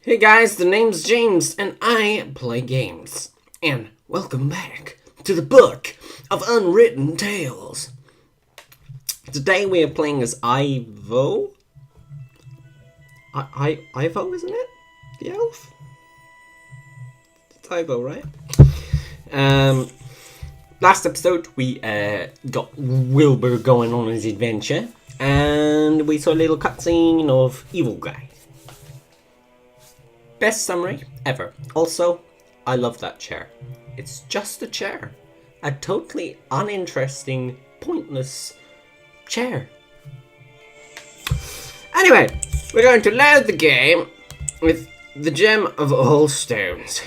Hey guys, the name's James and I play games. And welcome back to the Book of Unwritten Tales. Today we are playing as Ivo. Ivo, isn't it? The elf? It's Ivo, right? Last episode we got Wilbur going on his adventure. And we saw a little cutscene of Evil Guy. Best summary ever. Also, I love that chair. It's just a chair. A totally uninteresting, pointless chair. Anyway, we're going to load the game with the Gem of All Stones.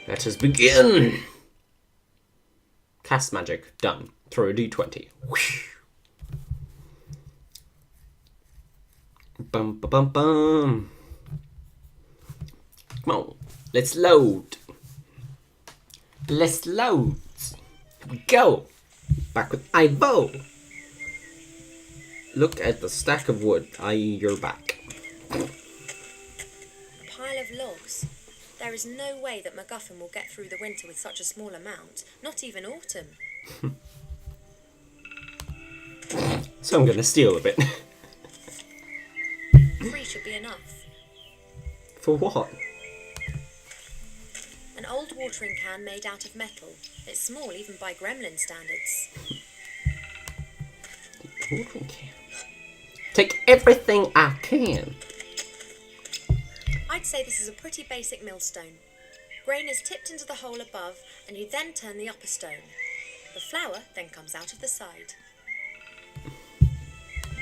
Let us begin. Cast magic. Done. Throw a d20. Whoosh. Bum, bum, bum, bum. Come on, let's load. Let's load. Here we go. Back with Ivo. Look at the stack of wood. You're back. A pile of logs. There is no way that MacGuffin will get through the winter with such a small amount. Not even autumn. So I'm gonna steal a bit. 3 should be enough. For what? An old watering can made out of metal. It's small even by gremlin standards. Watering can. Take everything I can. I'd say this is a pretty basic millstone. Grain is tipped into the hole above, and you then turn the upper stone. The flour then comes out of the side.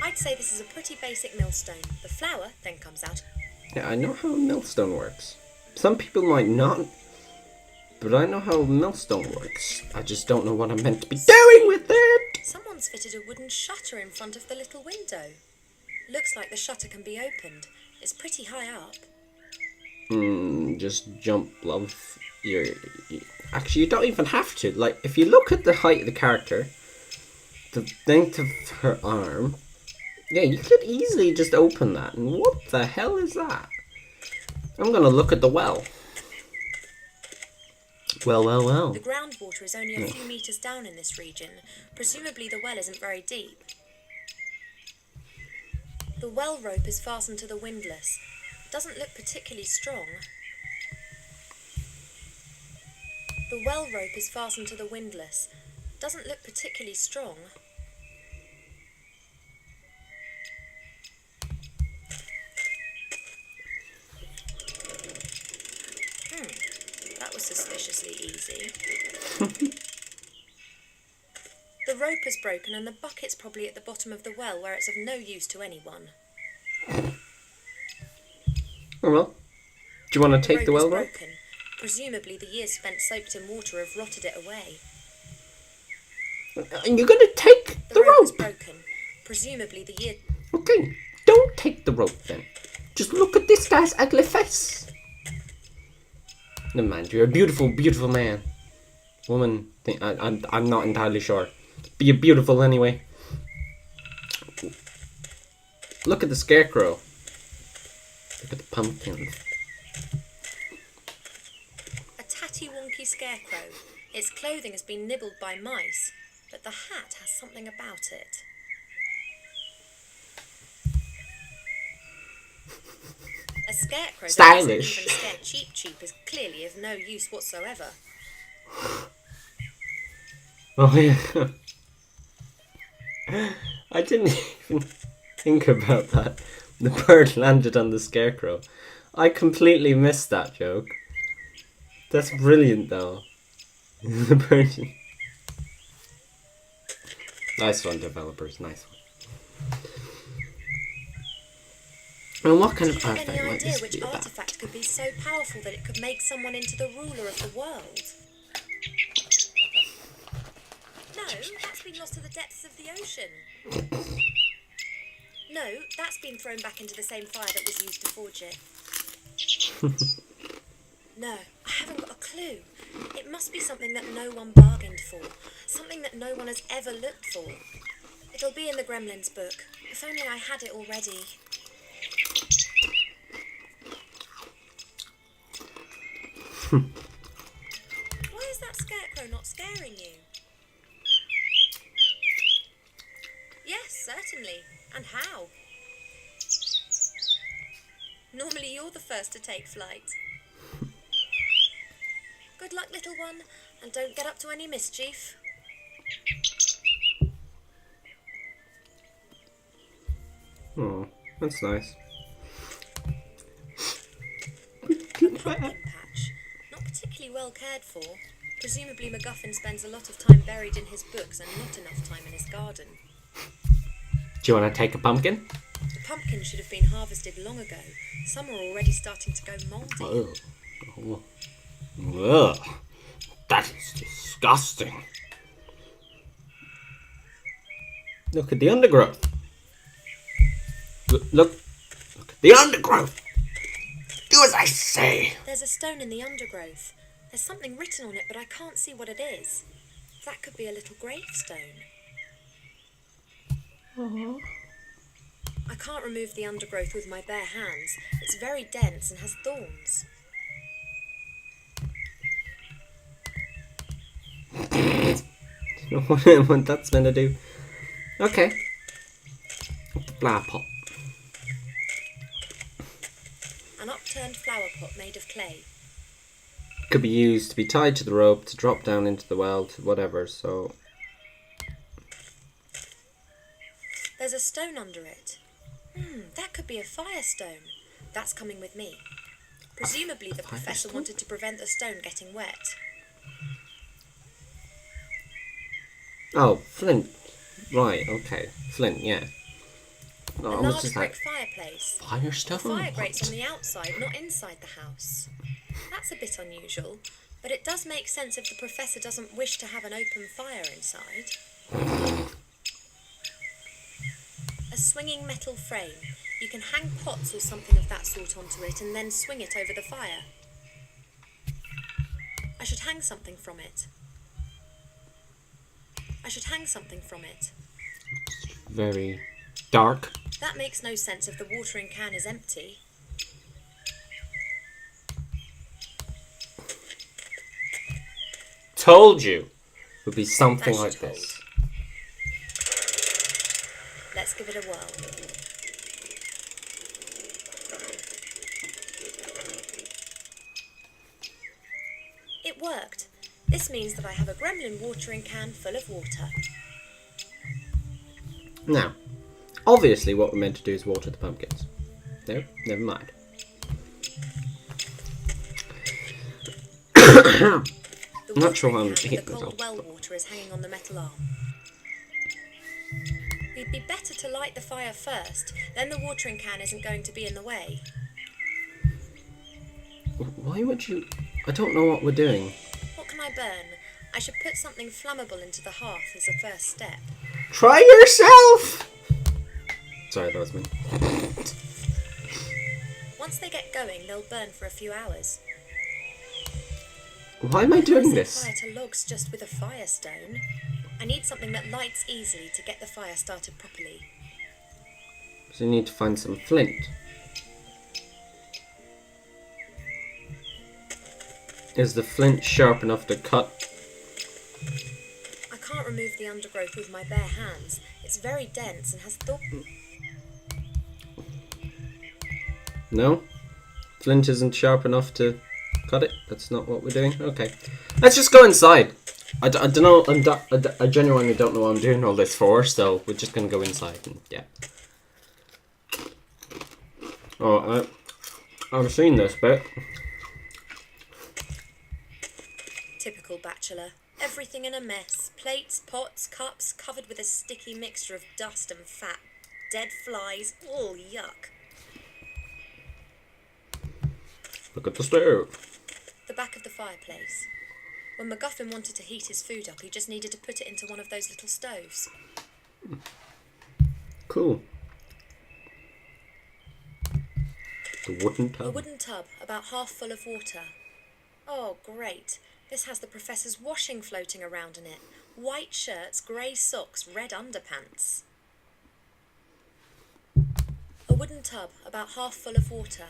I'd say this is a pretty basic millstone. The flour then comes out. Yeah, I know how a millstone works. Some people might not, but I know how a millstone works. I just don't know what I'm meant to be doing with it. Someone's fitted a wooden shutter in front of the little window. Looks like the shutter can be opened. It's pretty high up. Just jump, love. Actually, you don't even have to. Like, if you look at the height of the character, the length of her arm, yeah, you could easily just open that. And what the hell is that? I'm gonna look at the well. Well. The groundwater is only a few meters down in this region. Presumably the well isn't very deep. The well rope is fastened to the windlass. Doesn't look particularly strong. The well rope is fastened to the windlass. Doesn't look particularly strong. That was suspiciously easy. The rope is broken and the bucket's probably at the bottom of the well where it's of no use to anyone. Oh well. Do you want to take the well rope? Broken. Presumably the years spent soaked in water have rotted it away. And you're gonna take the rope is rope? broken. Presumably the year... Okay, don't take the rope then. Just look at this guy's ugly face. Never mind, you're a beautiful, beautiful man. Woman, I'm not entirely sure. But you're beautiful anyway. Look at the scarecrow. Look at the pumpkins. A tatty wonky scarecrow. Its clothing has been nibbled by mice, but the hat has something about it. A scarecrow that doesn't even scare Cheep is clearly of no use whatsoever. Oh yeah. I didn't even think about that. The bird landed on the scarecrow. I completely missed that joke. That's brilliant though. The bird. Nice one, developers. Nice one. And what kind of artifact any might idea this which be about? artifact could be so powerful that it could make someone into the ruler of the world? No, that's been lost to the depths of the ocean. No, that's been thrown back into the same fire that was used to forge it. No, I haven't got a clue. It must be something that no one bargained for. Something that no one has ever looked for. It'll be in the Gremlins book. If only I had it already. Why is that scarecrow not scaring you? Yes, certainly. And how? Normally you're the first to take flight. Good luck, little one, and don't get up to any mischief. Oh, that's nice. A pumpkin patch. Not particularly well cared for. Presumably MacGuffin spends a lot of time buried in his books and not enough time in his garden. Do you want to take a pumpkin? The pumpkins should have been harvested long ago. Some are already starting to go mouldy. Ugh. Ugh. That is disgusting. Look at the undergrowth. Look at the undergrowth. Do as I say. There's a stone in the undergrowth. There's something written on it, but I can't see what it is. That could be a little gravestone. Aww. I can't remove the undergrowth with my bare hands. It's very dense and has thorns. You know what that's meant to do? Okay. Flower pot. An upturned flower pot made of clay. Could be used to be tied to the rope, to drop down into the well, to whatever, so... There's a stone under it. That could be a firestone. That's coming with me. Presumably the professor wanted to prevent the stone getting wet. Oh, flint. Right, okay. Flint, yeah. A large brick fireplace. Firestone? The fire grates on the outside, not inside the house. That's a bit unusual, but it does make sense if the professor doesn't wish to have an open fire inside. A swinging metal frame. You can hang pots or something of that sort onto it and then swing it over the fire. I should hang something from it. Very dark. That makes no sense if the watering can is empty. Told you. Would be something like this. Let's give it a whirl. It worked. This means that I have a gremlin watering can full of water. Now, obviously what we're meant to do is water the pumpkins. No, never mind. I'm not sure I'm hitting the cold well water is hanging on the metal arm. It'd be better to light the fire first, then the watering can isn't going to be in the way. Why would you... I don't know what we're doing. What can I burn? I should put something flammable into the hearth as a first step. Try yourself! Sorry, that was me. Once they get going, they'll burn for a few hours. Why am I doing this? Fire to logs just with a firestone. I need something that lights easily to get the fire started properly. So you need to find some flint. Is the flint sharp enough to cut? I can't remove the undergrowth with my bare hands. It's very dense and has thorns. No? Flint isn't sharp enough to cut it? That's not what we're doing? Okay. Let's just go inside. I don't know. I genuinely don't know what I'm doing all this for, so we're just going to go inside and yeah. Oh, I've seen this bit. Typical bachelor. Everything in a mess. Plates, pots, cups, covered with a sticky mixture of dust and fat. Dead flies. Oh, yuck. Look at the stove. The back of the fireplace. When MacGuffin wanted to heat his food up, he just needed to put it into one of those little stoves. Cool. The wooden tub. A wooden tub, about half full of water. Oh, great. This has the professor's washing floating around in it. White shirts, grey socks, red underpants. A wooden tub, about half full of water.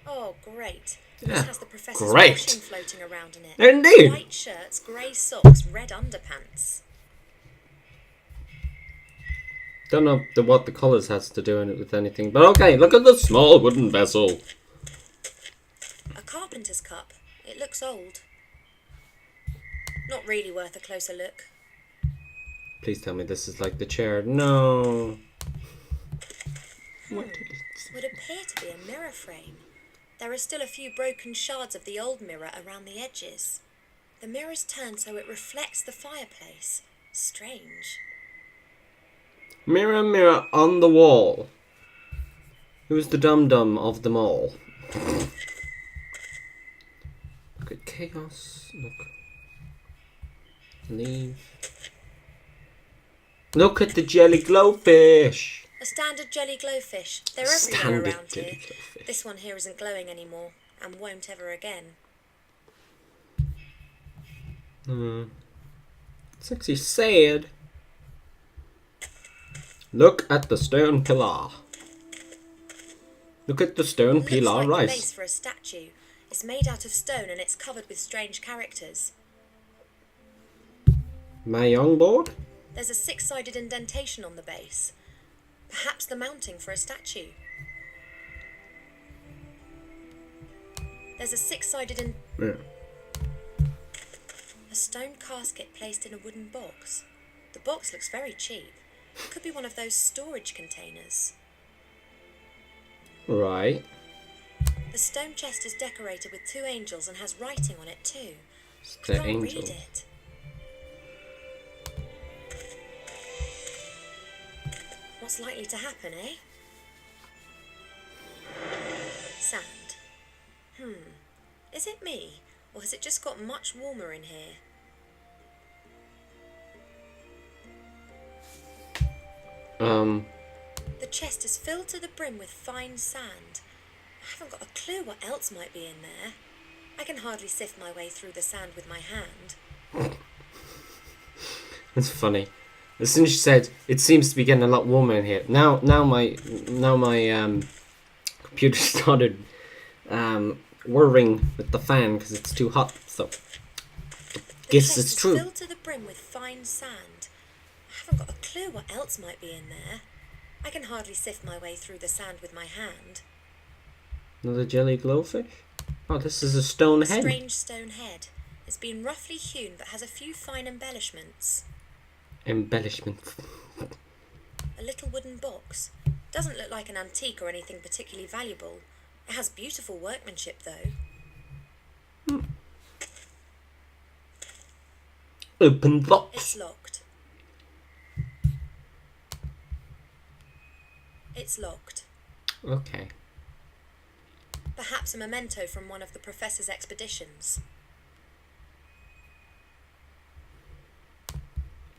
Oh, great. Yeah, This has the professor's great. washing floating around in it. Indeed. White shirts, grey socks, red underpants. Don't know what the colours has to do in it with anything, but okay, look at the small wooden vessel. A carpenter's cup. It looks old. Not really worth a closer look. Please tell me this is like the chair. No. What did it say? Would appear to be a mirror frame. There are still a few broken shards of the old mirror around the edges. The mirror's turned so it reflects the fireplace. Strange. Mirror, mirror on the wall. Who's the dum-dum of them all? Look at chaos. Look. Leave. Look at the jelly glowfish. A standard jelly glowfish. They're everywhere Standard around jelly here. glowfish. This one here isn't glowing anymore and won't ever again. It's actually sad. Look at the stone pillar. Look at the stone Looks pillar like the rise. base for a statue. It's made out of stone and it's covered with strange characters. My young board? There's a 6-sided indentation on the base. Perhaps the mounting for a statue. There's a 6-sided Yeah. a stone casket placed in a wooden box. The box looks very cheap. It could be one of those storage containers. Right. The stone chest is decorated with 2 angels and has writing on it too. It's I the can't angel. read it. What's likely to happen, eh? Sand. Is it me? Or has it just got much warmer in here? The chest is filled to the brim with fine sand. I haven't got a clue what else might be in there. I can hardly sift my way through the sand with my hand. That's funny. As soon as she said, it seems to be getting a lot warmer in here. Now my computer started whirring with the fan because it's too hot. So, guess it's true. The chest is filled to the brim with fine sand. I haven't got a clue what else might be in there. I can hardly sift my way through the sand with my hand. Another jelly glowfish? Oh, this is a stone head. Strange stone head. It's been roughly hewn but has a few fine embellishments. Embellishments. A little wooden box. Doesn't look like an antique or anything particularly valuable. It has beautiful workmanship though. Open box. It's locked. It's locked. Okay. Perhaps a memento from one of the professor's expeditions.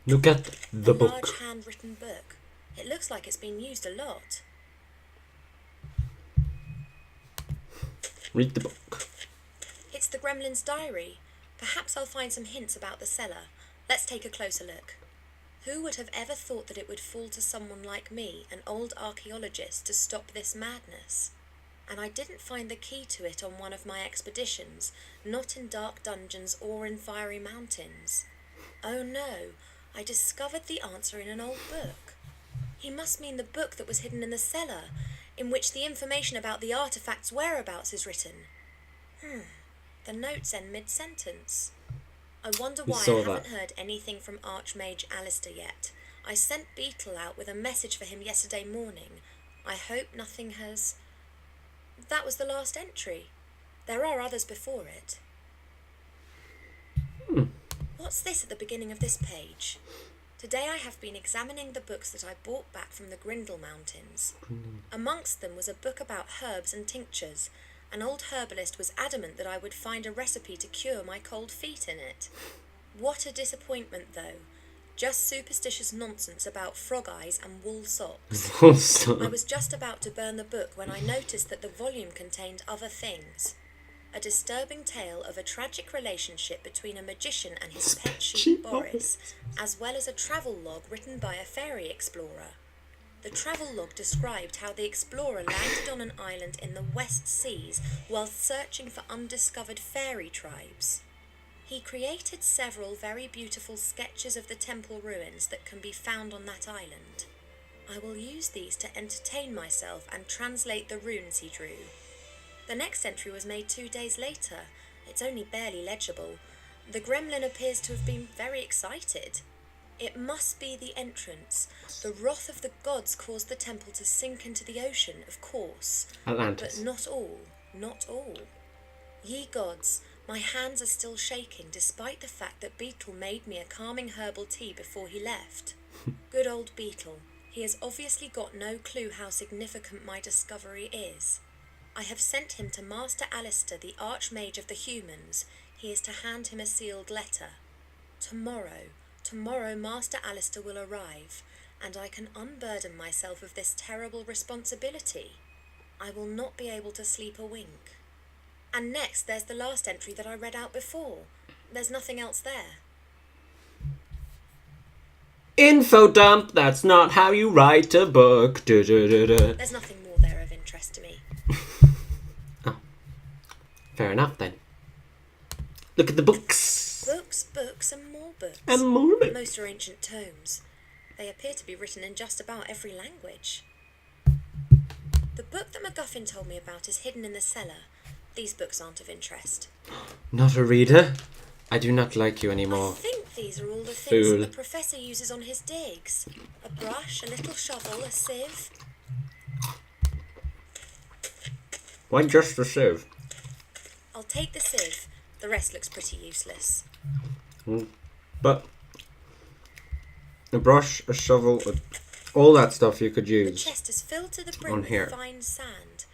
Look at the A book. large handwritten book. It looks like it's been used a lot. Read the book. It's the Gremlin's diary. Perhaps I'll find some hints about the cellar. Let's take a closer look. Who would have ever thought that it would fall to someone like me, an old archaeologist, to stop this madness? And I didn't find the key to it on one of my expeditions, not in dark dungeons or in fiery mountains. Oh no, I discovered the answer in an old book. He must mean the book that was hidden in the cellar, in which the information about the artifact's whereabouts is written. The notes end mid-sentence. I wonder why I haven't heard anything from Archmage Alistair yet. I sent Beetle out with a message for him yesterday morning. I hope nothing has... That was the last entry. There are others before it. What's this at the beginning of this page? Today I have been examining the books that I brought back from the Grindle Mountains. Amongst them was a book about herbs and tinctures. An old herbalist was adamant that I would find a recipe to cure my cold feet in it. What a disappointment, though. Just superstitious nonsense about frog eyes and wool socks. I was just about to burn the book when I noticed that the volume contained other things. A disturbing tale of a tragic relationship between a magician and his pet sheep Boris, as well as a travel log written by a fairy explorer. The travel-log described how the explorer landed on an island in the West Seas whilst searching for undiscovered fairy tribes. He created several very beautiful sketches of the temple ruins that can be found on that island. I will use these to entertain myself and translate the runes he drew. The next entry was made 2 days later. It's only barely legible. The gremlin appears to have been very excited. It must be the entrance. The wrath of the gods caused the temple to sink into the ocean, of course. Atlantis. But not all, not all. Ye gods, my hands are still shaking despite the fact that Beetle made me a calming herbal tea before he left. Good old Beetle. He has obviously got no clue how significant my discovery is. I have sent him to Master Alistair, the Archmage of the Humans. He is to hand him a sealed letter. Tomorrow Master Alistair will arrive, and I can unburden myself of this terrible responsibility. I will not be able to sleep a wink. And next there's the last entry that I read out before. There's nothing else there. Info dump, that's not how you write a book. There's nothing more there of interest to me. Oh, fair enough then. Look at the books. Books, and more books. And more books. Most are ancient tomes. They appear to be written in just about every language. The book that MacGuffin told me about is hidden in the cellar. These books aren't of interest. Not a reader? I do not like you anymore. I think these are all the things Fool. that the professor uses on his digs. A brush, a little shovel, a sieve. Why just a sieve? I'll take the sieve. The rest looks pretty useless. But a brush, a shovel, all that stuff you could The use. chest is filled to the On brim here. with fine sand.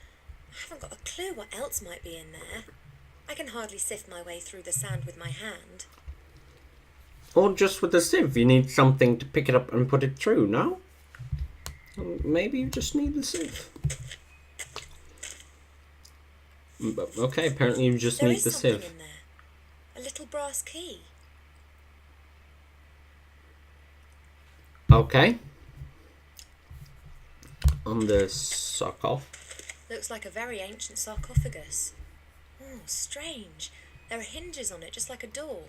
I haven't got a clue what else might be in there. I can hardly sift my way through the sand with my hand. Or just with a sieve, you need something to pick it up and put it through, no? Maybe you just need the sieve. But, okay, apparently you just There need is the something sieve. in there. A little brass key. Okay. On the sarcophagus. Looks like a very ancient sarcophagus. Oh, strange. There are hinges on it, just like a door.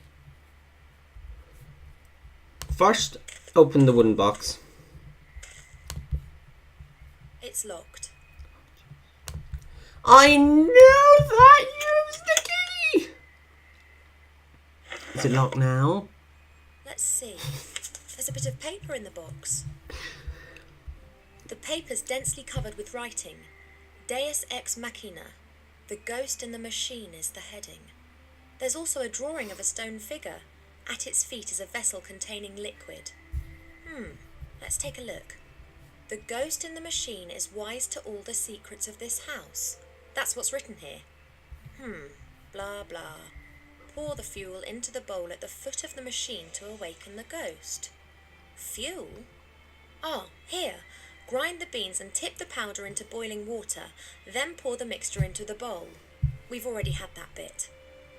First, open the wooden box. It's locked. I knew that! Use the key! Is it locked now? Let's see. There's a bit of paper in the box. The paper's densely covered with writing. Deus ex machina. The ghost in the machine is the heading. There's also a drawing of a stone figure. At its feet is a vessel containing liquid. Let's take a look. The ghost in the machine is wise to all the secrets of this house. That's what's written here. Blah blah. Pour the fuel into the bowl at the foot of the machine to awaken the ghost. Fuel? Ah, here. Grind the beans and tip the powder into boiling water, then pour the mixture into the bowl. We've already had that bit.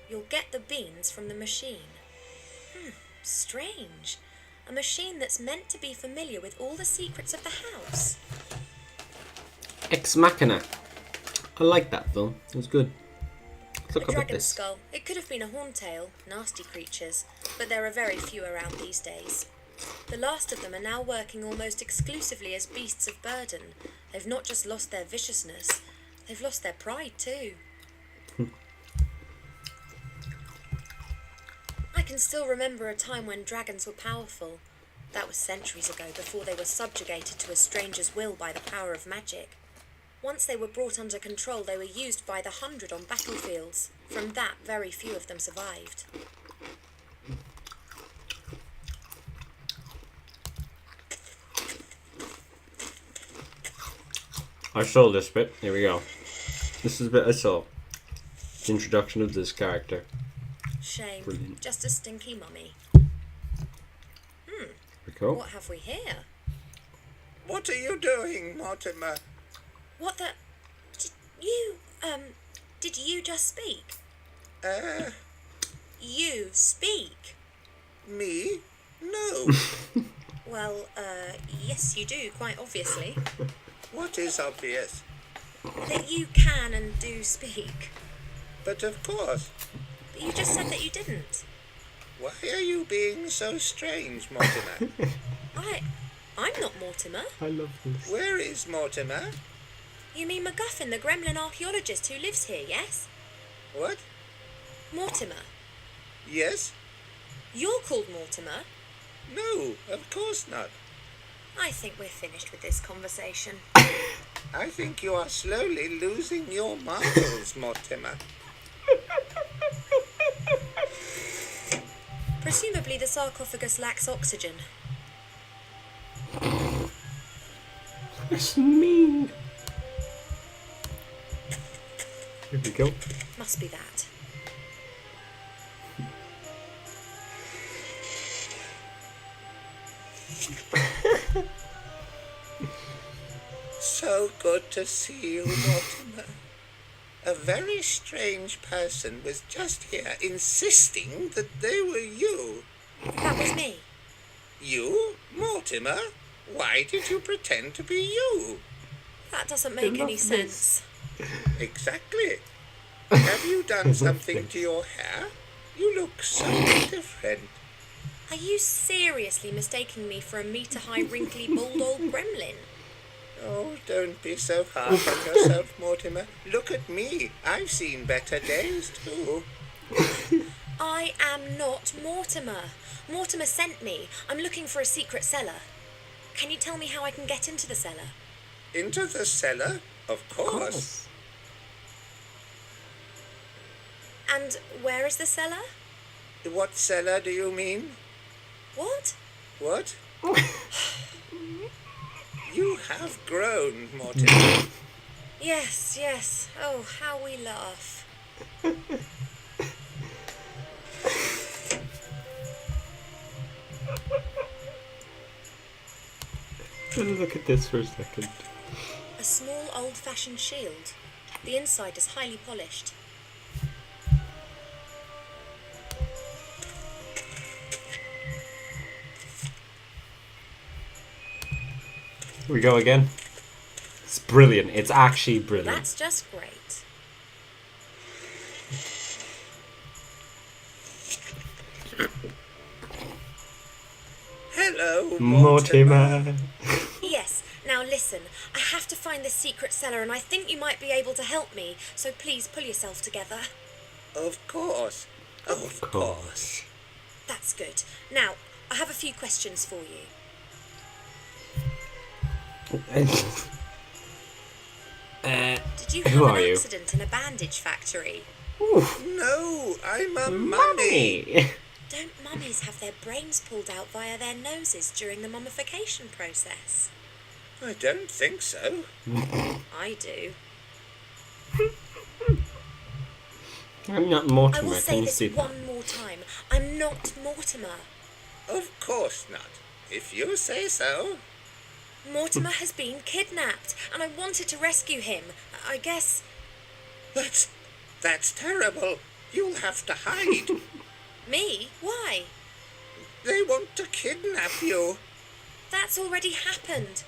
You'll get the beans from the machine. Strange. A machine that's meant to be familiar with all the secrets of the house. Ex Machina. I like that film. It was good. Let's A look up at dragon this. skull. It could have been a horntail, nasty creatures, but there are very few around these days. The last of them are now working almost exclusively as beasts of burden. They've not just lost their viciousness, they've lost their pride too. I can still remember a time when dragons were powerful. That was centuries ago, before they were subjugated to a stranger's will by the power of magic. Once they were brought under control, they were used by the 100 on battlefields. From that, very few of them survived. I saw this bit. Here we go. This is the bit I saw. The introduction of this character. Shame. Brilliant. Just a stinky mummy. Cool. What have we here? What are you doing, Mortimer? What the... Did you just speak? You speak. Me? No. Well, yes, you do, quite obviously. What is obvious? That you can and do speak. But of course. But you just said that you didn't. Why are you being so strange, Mortimer? I'm not Mortimer. I love this. Where is Mortimer? You mean MacGuffin, the gremlin archaeologist who lives here, yes? What? Mortimer. Yes? You're called Mortimer? No, of course not. I think we're finished with this conversation. I think you are slowly losing your marbles, Mortimer. Presumably the sarcophagus lacks oxygen. That's mean. Here we go. Must be that. So good to see you, Mortimer. A very strange person was just here insisting that they were you. That was me. You, Mortimer? Why did you pretend to be you? That doesn't make any love sense. Exactly. Have you done something to your hair? You look so different. Are you seriously mistaking me for a metre-high, wrinkly, bald old gremlin? Oh, don't be so hard on yourself, Mortimer. Look at me. I've seen better days, too. I am not Mortimer. Mortimer sent me. I'm looking for a secret cellar. Can you tell me how I can get into the cellar? Into the cellar? Of Of course. course. And where is the cellar? What cellar do you mean? What? What? You have grown, Mortimer. Yes, yes. Oh, how we laugh. Look at this for a second. A small old-fashioned shield. The inside is highly polished. Here we go again. It's brilliant. It's actually brilliant. That's just great. Hello, Mortimer. Yes, now listen. I have to find this secret cellar and I think you might be able to help me. So please pull yourself together. Of course. Of course. That's good. Now, I have a few questions for you. Did you Who have are an you? accident in a bandage factory? No, I'm a mummy. Mummy. Don't mummies have their brains pulled out via their noses during the mummification process? I don't think so. I do. I'm not I Mortimer. will Can say you this see that? one more time. I'm not Mortimer. Of course not. If you say so. Mortimer has been kidnapped, and I wanted to rescue him. I guess... That's terrible. You'll have to hide. Me? Why? They want to kidnap you. That's already happened.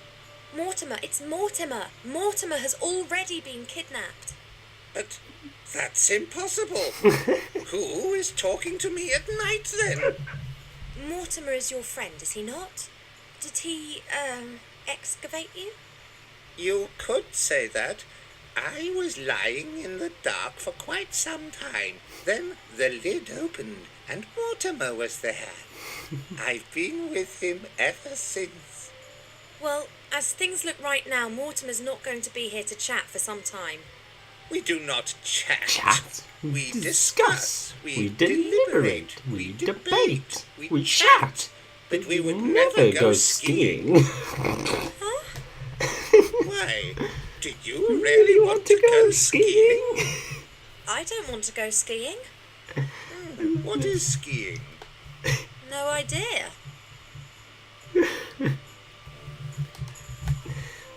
Mortimer, it's Mortimer. Mortimer has already been kidnapped. But that's impossible. Who is talking to me at night then? Mortimer is your friend, is he not? Did he, excavate you? You could say that. I was lying in the dark for quite some time. Then the lid opened and Mortimer was there. I've been with him ever since. Well, as things look right now, Mortimer's not going to be here to chat for some time. We do not chat. Chat. We discuss. We deliberate. We debate. We chat. But we would Never go skiing. Huh? Why? Did you really want to go skiing? I don't want to go skiing. What is skiing? No idea.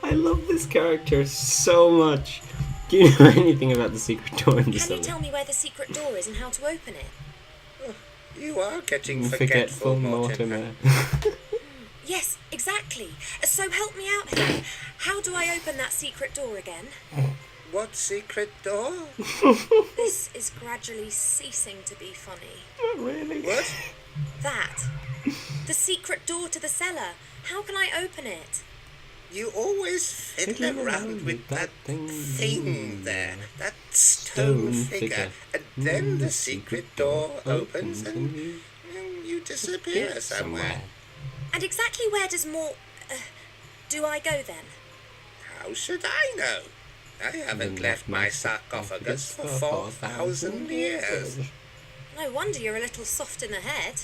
I love this character so much. Do you know anything about the secret door in the Can you cellar? tell me where the secret door is and how to open it? You are getting Forgetful forgetful, Mortimer. Mortimer. Yes, exactly. So help me out here. How do I open that secret door again? What secret door? This is gradually ceasing to be funny. Really? What? That. The secret door to the cellar. How can I open it? You always fiddle around with that thing there, that stone figure, and then the secret door opens and you disappear somewhere. And exactly where does do I go then? How should I know? I haven't left my sarcophagus for 4,000 years. No wonder you're a little soft in the head.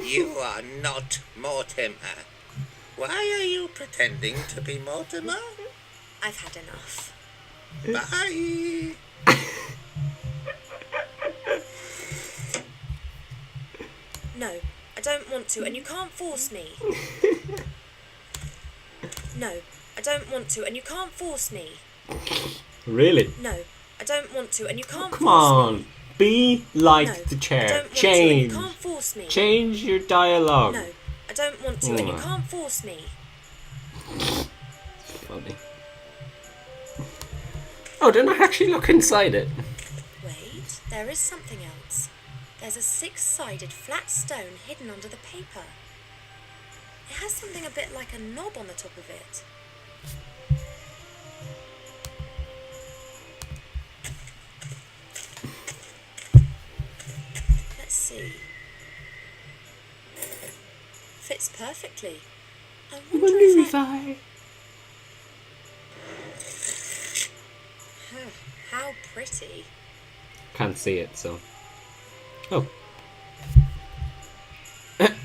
You are not Mortimer. Why are you pretending to be Mortimer? I've had enough. Bye. No, I don't want to, and you can't force me. No, I don't want to, and you can't force me. Really? No, I don't want to, and you can't Come force on. me. Be like No, the I chair. don't want to, and Change. you can't force me. Change your dialogue. No, I don't want to, and you can't force me. Funny. Oh, didn't I actually look inside it? Wait, there is something else. There's a 6-sided flat stone hidden under the paper. It has something a bit like a knob on the top of it. Let's see. Fits perfectly. I wonder if I... How pretty. Can't see it, so. Oh. What?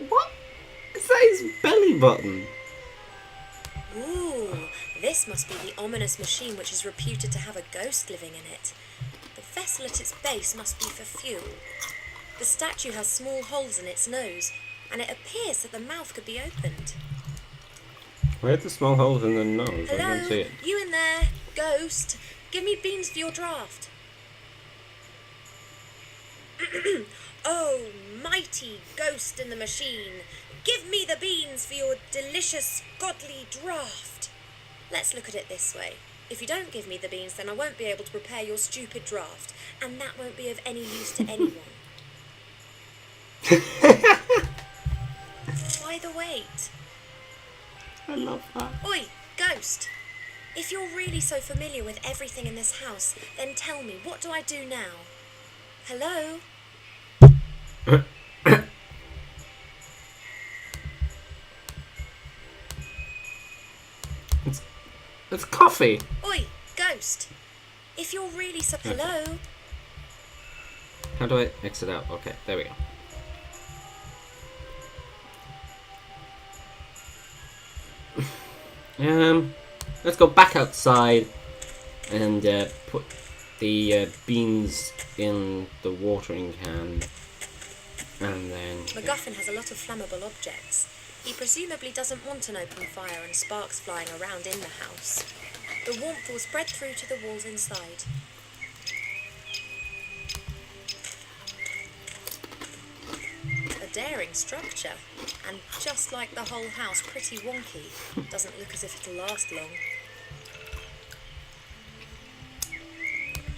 What? Is that his belly button? Ooh, this must be the ominous machine which is reputed to have a ghost living in it. The vessel at its base must be for fuel. The statue has small holes in its nose, and it appears that the mouth could be opened. Where are the small holes in the nose? I Hello, don't see it. you in there, ghost? Give me beans for your draft. Oh, mighty ghost in the machine, give me the beans for your delicious, godly draft. Let's look at it this way. If you don't give me the beans, then I won't be able to prepare your stupid draft, and that won't be of any use to anyone. Why the wait? I love that. Oi, ghost! If you're really so familiar with everything in this house, then tell me, what do I do now? Hello? It's coffee. Oi, ghost! If you're really so... Hello? How do I exit out? Okay, there we go. Let's go back outside and put the beans in the watering can, and then MacGuffin has a lot of flammable objects. He presumably doesn't want an open fire and sparks flying around in the house. The warmth will spread through to the walls inside. A daring structure, and just like the whole house, pretty wonky. Doesn't look as if it'll last long.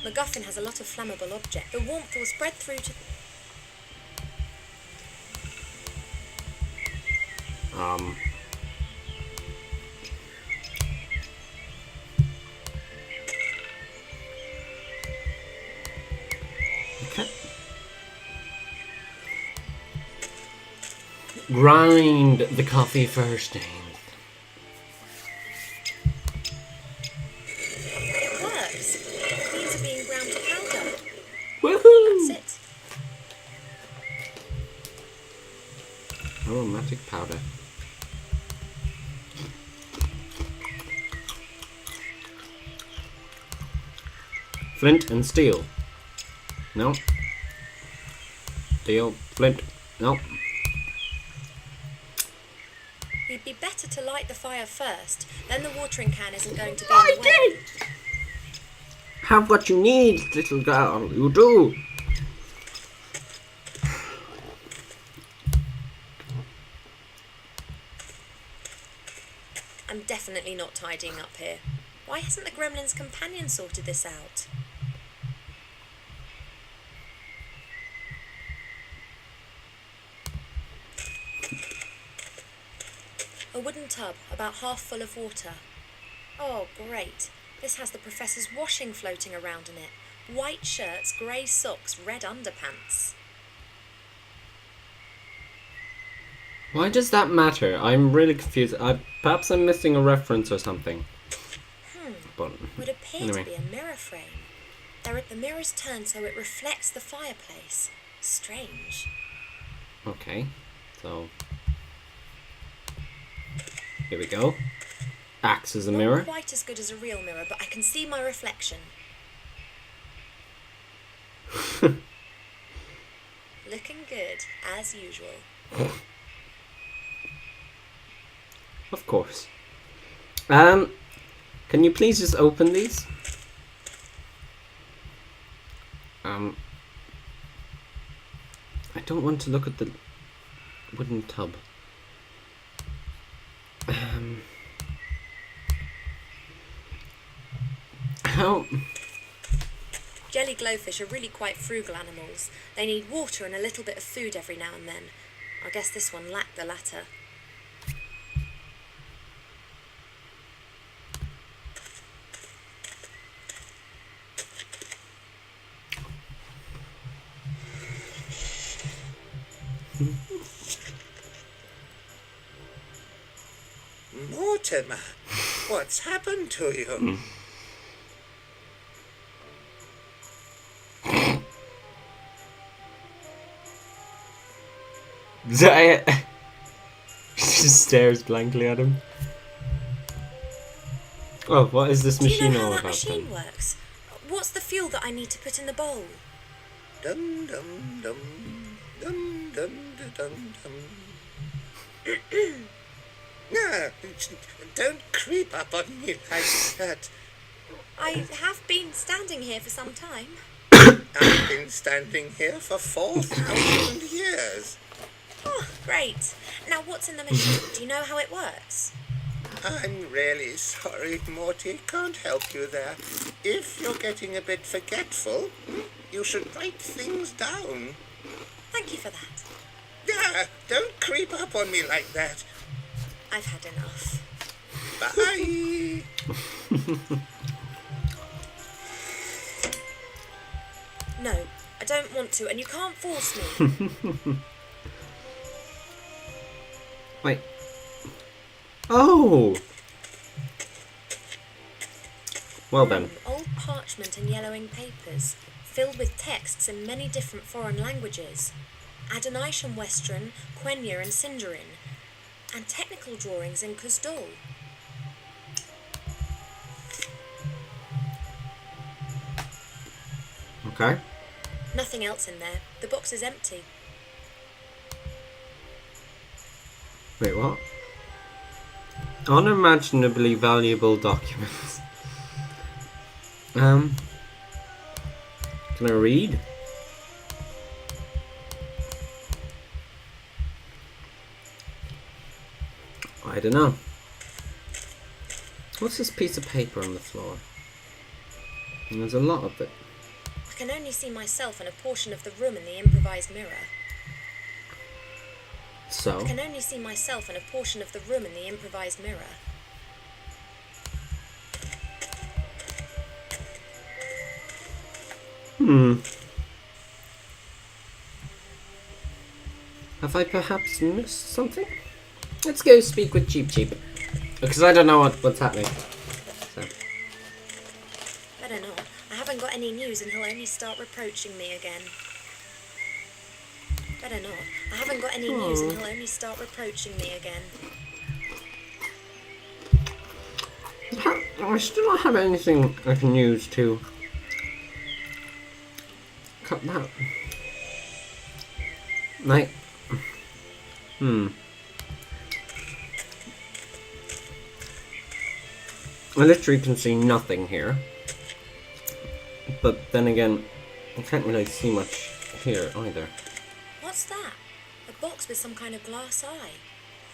MacGuffin has a lot of flammable objects. The warmth will spread through to... Okay. Grind the coffee first, James. It works. The beans are being ground to powder. Woohoo! That's it. Aromatic powder. Flint and steel. No. Steel, flint. No. It'd be better to light the fire first, then the watering can isn't going to be in the way. Have what you need, little girl. You do. I'm definitely not tidying up here. Why hasn't the gremlin's companion sorted this out? A wooden tub, about half full of water. Oh, great. This has the professor's washing floating around in it. White shirts, grey socks, red underpants. Why does that matter? I'm really confused. Perhaps I'm missing a reference or something. But Would appear anyway. to be a mirror frame. The mirror's turned so it reflects the fireplace. Strange. Okay, so here we go. Acts as a mirror. Not quite as good as a real mirror, but I can see my reflection. Looking good, as usual. Of course. Can you please just open these? I don't want to look at the wooden tub. How? Jelly glowfish are really quite frugal animals. They need water and a little bit of food every now and then. I guess this one lacked the latter. Mortimer, what's happened to you? She just stares blankly at him. Oh, what is this Do you machine know how all that about machine then? works? What's the fuel that I need to put in the bowl? Dum dum dum dum dum dum dum. No, don't creep up on me like that. I have been standing here for some time. I've been standing here for 4,000 years. Oh, great. Now what's in the machine? Do you know how it works? I'm really sorry, Morty. Can't help you there. If you're getting a bit forgetful, you should write things down. Thank you for that. Yeah, don't creep up on me like that. I've had enough. Bye. No, I don't want to, and you can't force me. Wait. Oh! Well then. Old parchment and yellowing papers, filled with texts in many different foreign languages. Adonisham Western, Quenya and Sindarin, and technical drawings in Kuzdul. Okay. Nothing else in there. The box is empty. Wait, what? Unimaginably valuable documents. Can I read? I don't know. What's this piece of paper on the floor? And there's a lot of it. I can only see myself and a portion of the room in the improvised mirror. So? I can only see myself and a portion of the room in the improvised mirror. Have I perhaps missed something? Let's go speak with Cheep Cheep. Because I don't know what's happening. So. Better not. I haven't got any news and he'll only start reproaching me again. Better not. I haven't got any news and he'll only start reproaching me again. I still don't have anything I can use to cut that. Like, I literally can see nothing here. But then again, I can't really see much here either. What's that? A box with some kind of glass eye.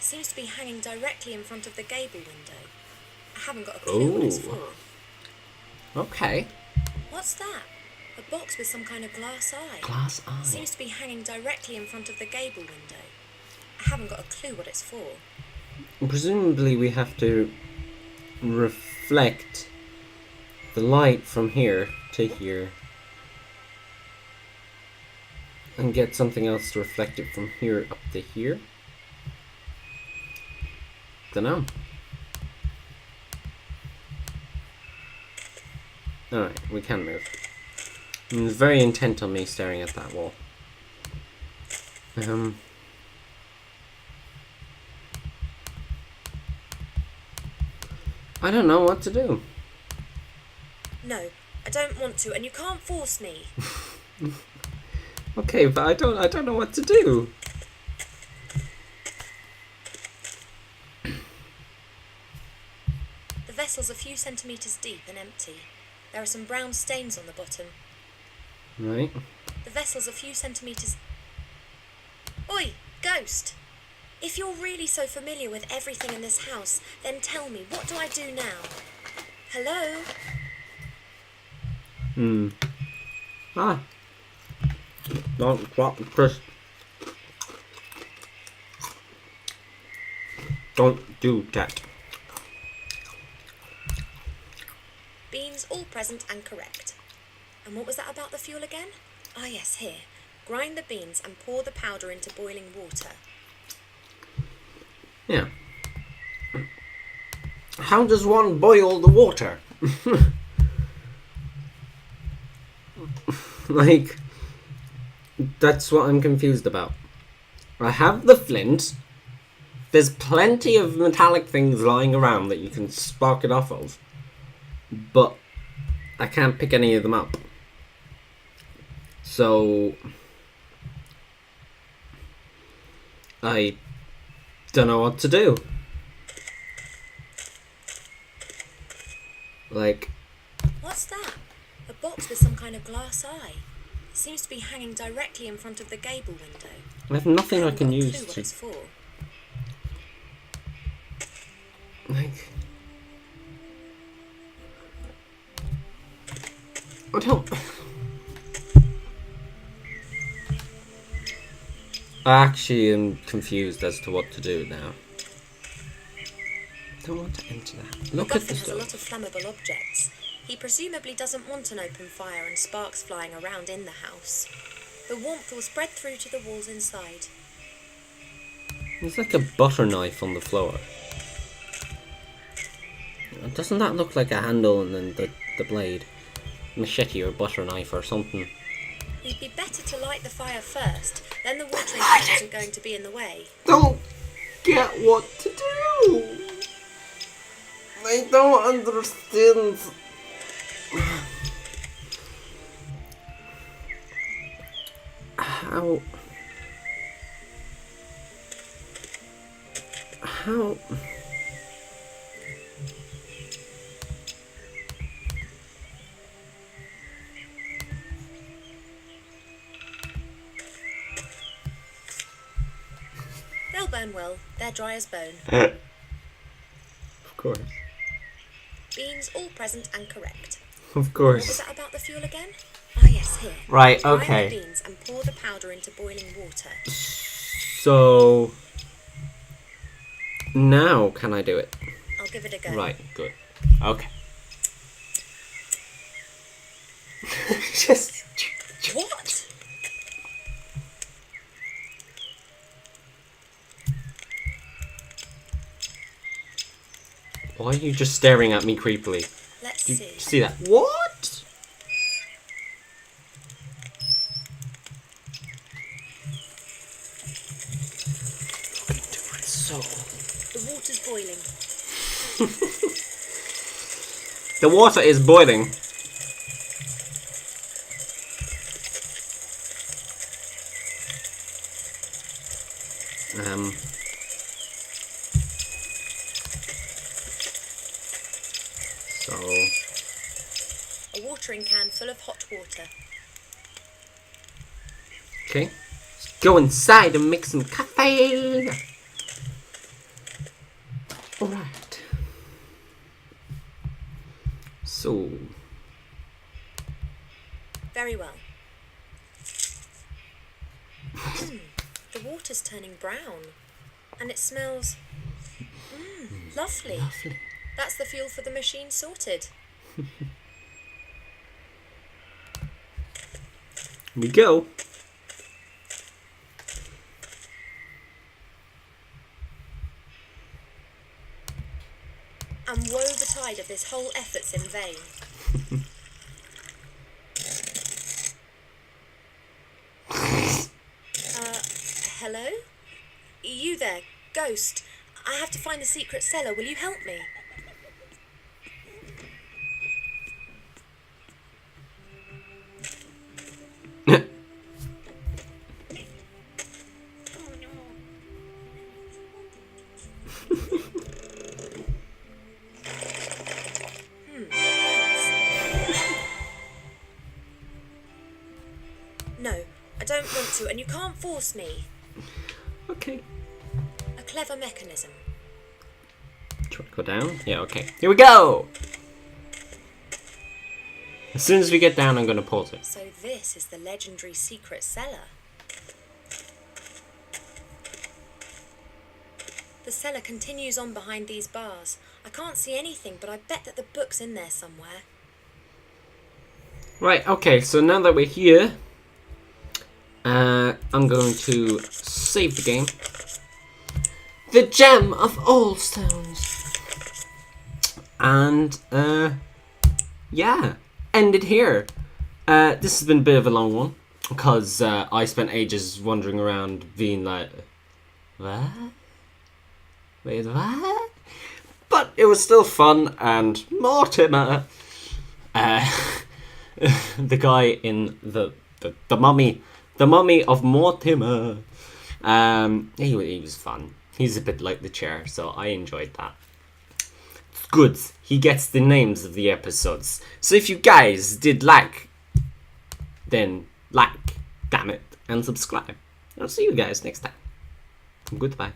seems to be hanging directly in front of the gable window. I haven't got a clue what it's for. Okay. What's that? A box with some kind of glass eye. Glass eye. Seems to be hanging directly in front of the gable window. I haven't got a clue what it's for. Presumably we have to reflect the light from here to here and get something else to reflect it from here up to here. Dunno. Alright, we can move. He was very intent on me staring at that wall. I don't know what to do. No, I don't want to, and you can't force me. Okay, but I don't know what to do. The vessel's a few centimetres deep and empty. There are some brown stains on the bottom. Right. The vessel's a few centimetres... Oi, ghost! If you're really so familiar with everything in this house, then tell me, what do I do now? Hello? Ah. Don't drop the crisp. Don't do that. Beans all present and correct. And what was that about the fuel again? Ah yes, here. Grind the beans and pour the powder into boiling water. Yeah. How does one boil the water? Like, that's what I'm confused about. I have the flint. There's plenty of metallic things lying around that you can spark it off of. But I can't pick any of them up. So I don't know what to do. Like... What's that? A box with some kind of glass eye. It seems to be hanging directly in front of the gable window. I have nothing I can haven't got a use clue what to... it's for. Like... I don't... I actually am confused as to what to do now. I don't want to enter that. Look at Goffin this has a stuff. lot of flammable objects. He presumably doesn't want an open fire and sparks flying around in the house. The warmth will spread through to the walls inside. There's like a butter knife on the floor. Doesn't that look like a handle and then the blade? Machete or butter knife or something. It'd be better to light the fire first, then the watering can isn't going to be in the way. Don't get what to do. I don't understand. How? They'll burn well. They're dry as bone. Of course. Beans all present and correct. Of What was course. that about the fuel again? Ah yes, here. Right, Grind okay. the beans and pour the powder into boiling water. So... now can I do it? I'll give it a go. Right, good. Okay. Just... What? Why are you just staring at me creepily? Let's Do you see. see that? What? Look into my soul. The water's boiling. The water is boiling. So... A watering can full of hot water. okay. Let's go inside and make some coffee. So, Very well. The water's turning brown. And it smells... lovely. lovely. That's the fuel for the machine sorted. Here we go. And woe betide if this whole effort's in vain. Hello? You there, ghost. I have to find the secret cellar. Will you help me? No, I don't want to, and you can't force me. Okay. A clever mechanism. Try to go down. Yeah, okay. Here we go! As soon as we get down, I'm going to pause it. So this is the legendary secret cellar. The cellar continues on behind these bars. I can't see anything, but I bet that the book's in there somewhere. Right, okay, so now that we're here, I'm going to save the game. The gem of all stones. And, yeah, end it here. This has been a bit of a long one, because I spent ages wandering around being like, what? Wait, what? But it was still fun, and Mortimer, the guy in the mummy of Mortimer, he was fun. He's a bit like the chair, so I enjoyed that. Good, he gets the names of the episodes. So if you guys did like, then like, damn it, and subscribe. I'll see you guys next time. Goodbye.